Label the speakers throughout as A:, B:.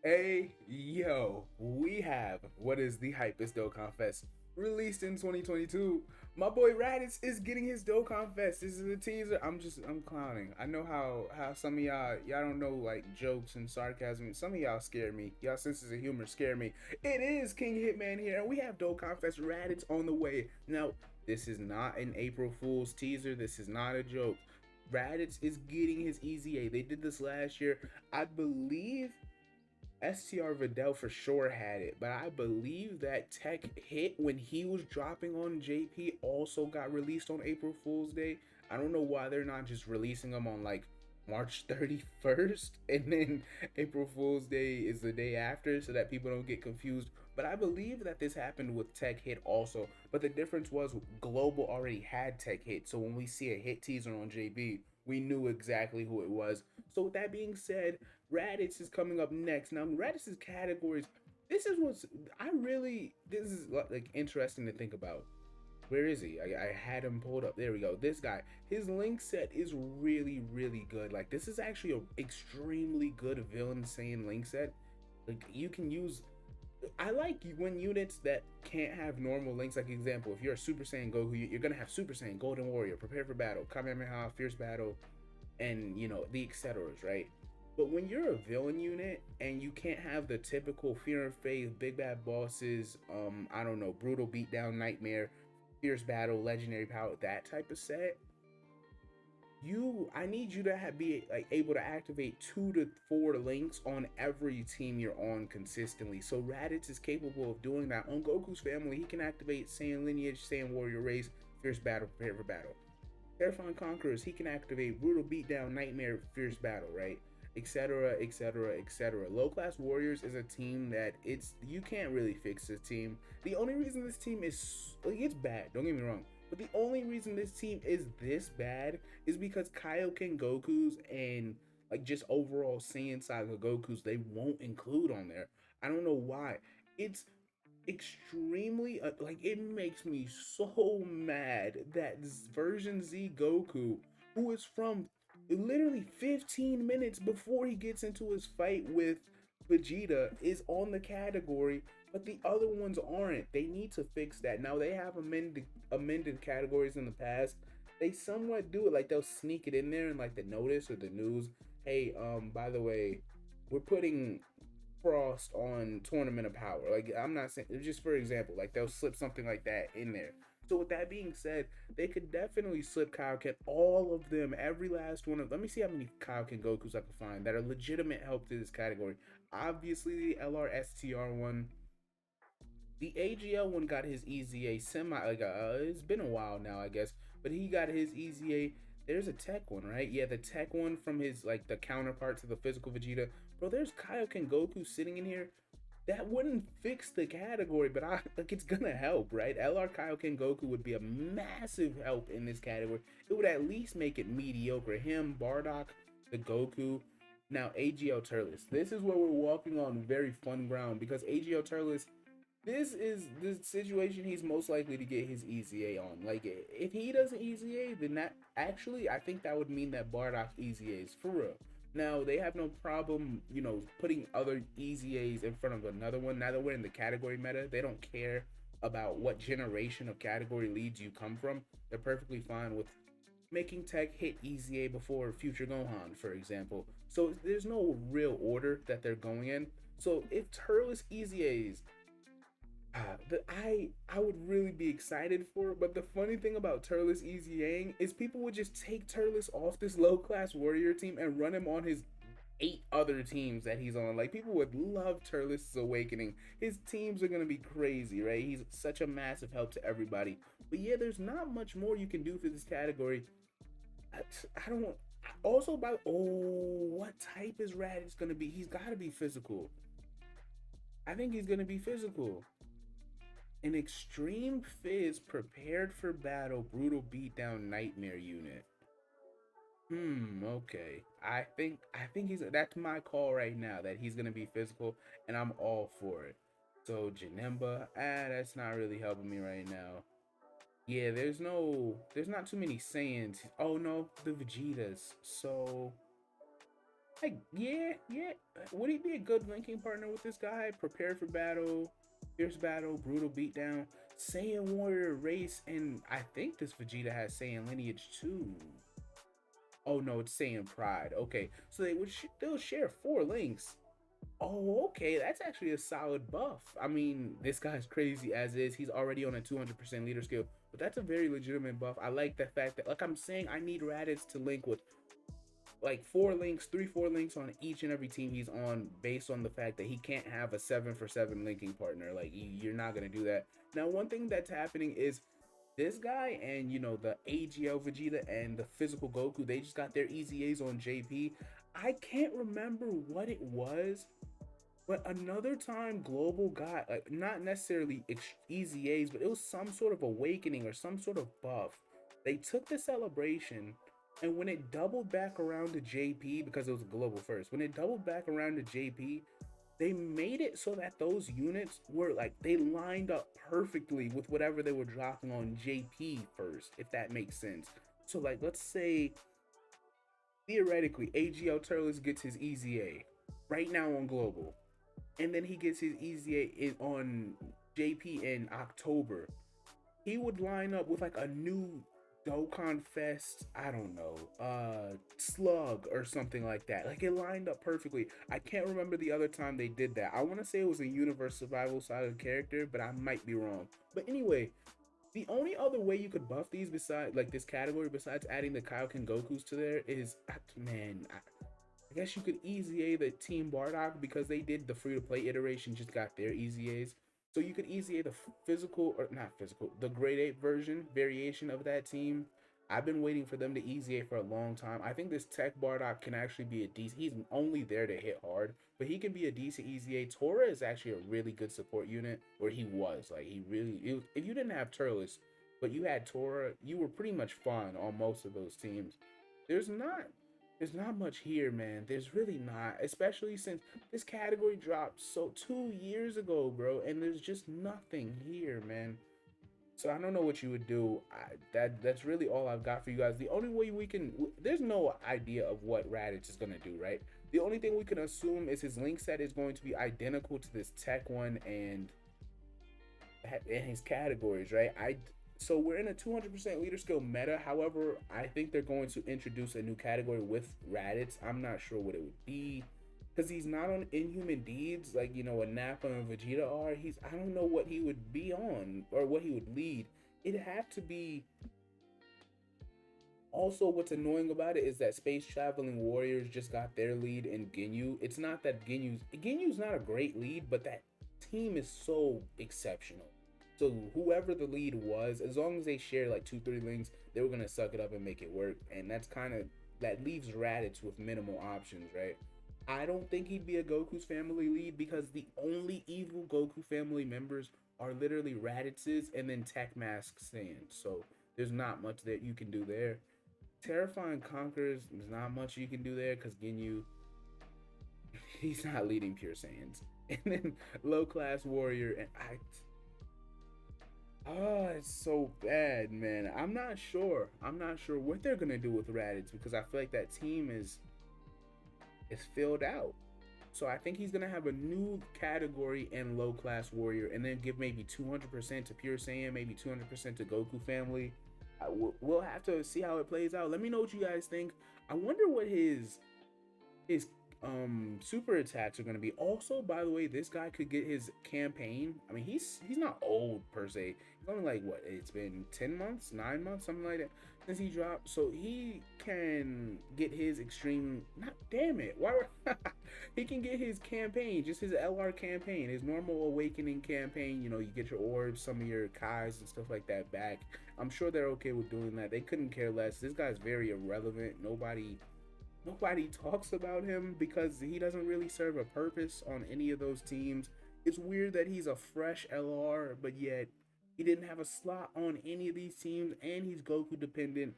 A: Hey, yo, we have what is the hypest Dokkanfest released in 2022. My boy Raditz is getting his Dokkanfest. This is a teaser. I'm clowning. I know how some of y'all don't know like jokes and sarcasm. Some of y'all scare me. Y'all senses of humor scare me. It is King Hitman here, and we have Dokkanfest Raditz on the way. Now, this is not an April Fool's teaser. This is not a joke. Raditz is getting his EZA. They did this last year. I believe STR Vidal for sure had it, but I believe that Tech Hit when he was dropping on JP also got released on April Fool's Day. I don't know why they're not just releasing them on like March 31st and then April Fool's Day is the day after so that people don't get confused. But I believe that this happened with Tech Hit also. But the difference was Global already had Tech Hit. So when we see a hit teaser on JB, we knew exactly who it was. So with that being said, Raditz is coming up next. Now Raditz's categories, this is like interesting to think about. Where is he? I had him pulled up. There we go. This guy, his Linc set is really good. Like this is actually a extremely good villain Saiyan Linc set. Like you can use. I like when units that can't have normal links. Like example, if you're a Super Saiyan Goku, you're gonna have Super Saiyan, Golden Warrior, Prepare for Battle, Kamehameha, Fierce Battle, and you know the etceteras, right? But when you're a villain unit and you can't have the typical Fear and Faith, Big Bad Bosses, I don't know, Brutal Beatdown, Nightmare, Fierce Battle, Legendary Power, that type of set, I need you to be like able to activate 2 to 4 links on every team you're on consistently. So Raditz is capable of doing that. On Goku's family, he can activate Saiyan Lineage, Saiyan Warrior Race, Fierce Battle, Prepare for Battle. Terrifying Conquerors, he can activate Brutal Beatdown, Nightmare, Fierce Battle, right? Etc, etc, etc. Low Class Warriors is a team that you can't really fix this team. The only reason this team is like it's bad, don't get me wrong, but the only reason this team is this bad is because Kaioken Gokus and like just overall Saiyan Saga Gokus they won't include on there. I don't know why. It's extremely like it makes me so mad that version Z Goku, who is from literally 15 minutes before he gets into his fight with Vegeta, is on the category, but the other ones aren't. They need to fix that. Now they have amended categories in the past. They somewhat do it, like they'll sneak it in there in like the notice or the news. Hey, by the way, we're putting Frost on Tournament of Power. Like I'm not saying, just for example, like they'll slip something like that in there. So with that being said, they could definitely slip Kaioken, all of them, every last one of. Let me see how many Kaioken Gokus I can find that are legitimate help to this category. Obviously, the LRSTR one, the AGL one got his EZA semi. Like it's been a while now, I guess, but he got his EZA. There's a tech one, right? Yeah, the tech one from his like the counterpart to the physical Vegeta. Bro, there's Kaioken Goku sitting in here. That wouldn't fix the category, but like it's gonna help, right? LR Kaioken Goku would be a massive help in this category. It would at least make it mediocre. Him, Bardock, the Goku. Now AGL Turles. This is where we're walking on very fun ground because AGL Turles, this is the situation he's most likely to get his EZA on. Like, if he doesn't EZA, then that actually, I think that would mean that Bardock EZAs for real. Now, they have no problem, you know, putting other EZAs in front of another one. Now that we're in the category meta, they don't care about what generation of category leads you come from. They're perfectly fine with making Tech hit EZA before Future Gohan, for example. So there's no real order that they're going in. So if Turles EZAs that I would really be excited for. But the funny thing about Turles Easy Yang is people would just take Turles off this low class warrior team and run him on his 8 other teams that he's on. Like people would love Turles' awakening. His teams are gonna be crazy, right? He's such a massive help to everybody. But yeah, there's not much more you can do for this category. I don't. Also, what type is Raditz gonna be? He's got to be physical. I think he's gonna be physical. An extreme fizz prepared for battle, brutal beatdown nightmare unit. Okay. I think that's my call right now that he's gonna be physical and I'm all for it. So Janemba, that's not really helping me right now. Yeah, there's not too many Saiyans. Oh no, the Vegetas. So Like, yeah. Would he be a good linking partner with this guy? Prepared for battle, fierce battle, brutal beatdown, Saiyan warrior race, and I think this Vegeta has Saiyan lineage too. Oh no, it's Saiyan pride. Okay, so they would they'll share four links. Oh, okay, that's actually a solid buff. I mean, this guy's crazy as is. He's already on a 200% leader skill, but that's a very legitimate buff. I like the fact that, like I'm saying, I need Raditz to link with like four links, four links on each and every team he's on, based on the fact that he can't have a 7 for 7 linking partner. Like, you're not gonna do that. Now, one thing that's happening is this guy and the AGL Vegeta and the physical Goku, they just got their EZAs on JP. I can't remember what it was, but another time Global got not necessarily EZAs, but it was some sort of awakening or some sort of buff. They took the celebration, and when it doubled back around to JP, because it was Global first, when it doubled back around to JP, they made it so that those units were like, they lined up perfectly with whatever they were dropping on JP first, if that makes sense. So, like, let's say theoretically AGL Turles gets his EZA right now on Global, and then he gets his EZA on JP in October. He would line up with like a new Dokkanfest, I don't know, slug or something like that. Like, it lined up perfectly. I can't remember the other time they did that. I want to say it was a Universe Survival Saga character, but I might be wrong. But anyway, the only other way you could buff these besides like this category, besides adding the Kaioken Gokus to there, is man, I guess you could EZA the Team Bardock, because they did the free to play iteration, just got their EZAs. So you could EZA the physical, or not physical, the grade 8 version variation of that team. I've been waiting for them to EZA for a long time. I think this Tech Bardock can actually be a decent, he's only there to hit hard, but he can be a decent EZA. Tora is actually a really good support unit, where he was. Like, he really, if you didn't have Turles, but you had Tora, you were pretty much fine on most of those teams. There's not there's not much here, man. There's really not, especially since this category dropped 2 years ago, bro, and there's just nothing here, man. So I don't know what you would do. That's really all I've got for you guys. The only way we can, there's no idea of what Raditz is gonna do, right? The only thing we can assume is his link set is going to be identical to this tech one, and his categories, right? So we're in a 200% leader skill meta. However, I think they're going to introduce a new category with Raditz. I'm not sure what it would be, because he's not on Inhuman Deeds like a Nappa and Vegeta are. I don't know what he would be on or what he would lead. It'd have to be. Also, what's annoying about it is that Space Traveling Warriors just got their lead in Ginyu. It's not that Ginyu's not a great lead, but that team is so exceptional. So whoever the lead was, as long as they share like 2, 3 links, they were gonna suck it up and make it work. And that leaves Raditz with minimal options, right? I don't think he'd be a Goku's family lead, because the only evil Goku family members are literally Raditz's and then Tech Mask Saiyan. So there's not much that you can do there. Terrifying Conquerors, there's not much you can do there, because Ginyu, he's not leading Pure Saiyans. And then Low Class Warrior, and oh, it's so bad, man. I'm not sure. I'm not sure what they're gonna do with Raditz, because I feel like that team is filled out. So I think he's gonna have a new category in Low Class Warrior, and then give maybe 200% to Pure Saiyan, maybe 200% to Goku family. We'll have to see how it plays out. Let me know what you guys think. I wonder what his super attacks are going to be. Also, by the way, this guy could get his campaign. I mean, he's not old per se. He's only like, what, it's been 10 months, 9 months, something like that, since he dropped. So he can get his extreme, not, damn it, why he can get his campaign, just his LR campaign, his normal awakening campaign. You get your orbs, some of your Kais and stuff like that back. I'm sure they're okay with doing that. They couldn't care less. This guy's very irrelevant. Nobody talks about him, because he doesn't really serve a purpose on any of those teams. It's weird that he's a fresh LR, but yet he didn't have a slot on any of these teams, and he's Goku dependent,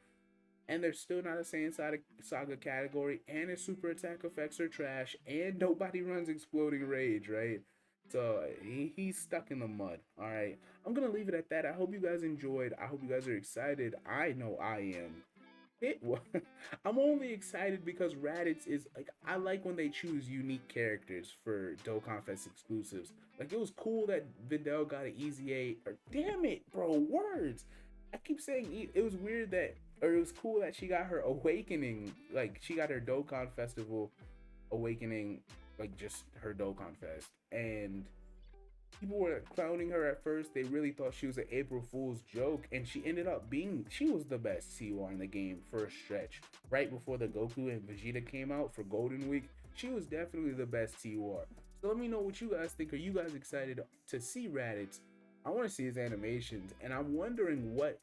A: and they're still not a Saiyan Saga category, and his super attack effects are trash, and nobody runs Exploding Rage, right? So he's stuck in the mud. All right, I'm gonna leave it at that. I hope you guys enjoyed. I hope you guys are excited. I know I am. It was. I'm only excited because Raditz is like, I like when they choose unique characters for Dokkanfest exclusives. Like it was cool that Videl got an easy A. Or damn it, bro, words. I keep saying it was weird that, or it was cool that she got her awakening. Like she got her Dokkan Festival awakening, like just her Dokkan Fest, and people were clowning her at first. They really thought she was an April Fool's joke, and she ended up being. She was the best TOR in the game for a stretch. Right before the Goku and Vegeta came out for Golden Week, she was definitely the best TOR. So let me know what you guys think. Are you guys excited to see Raditz? I want to see his animations, and I'm wondering what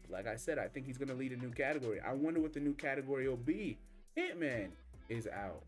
A: like I said, I think he's gonna lead a new category. I wonder what the new category will be. Hitman is out.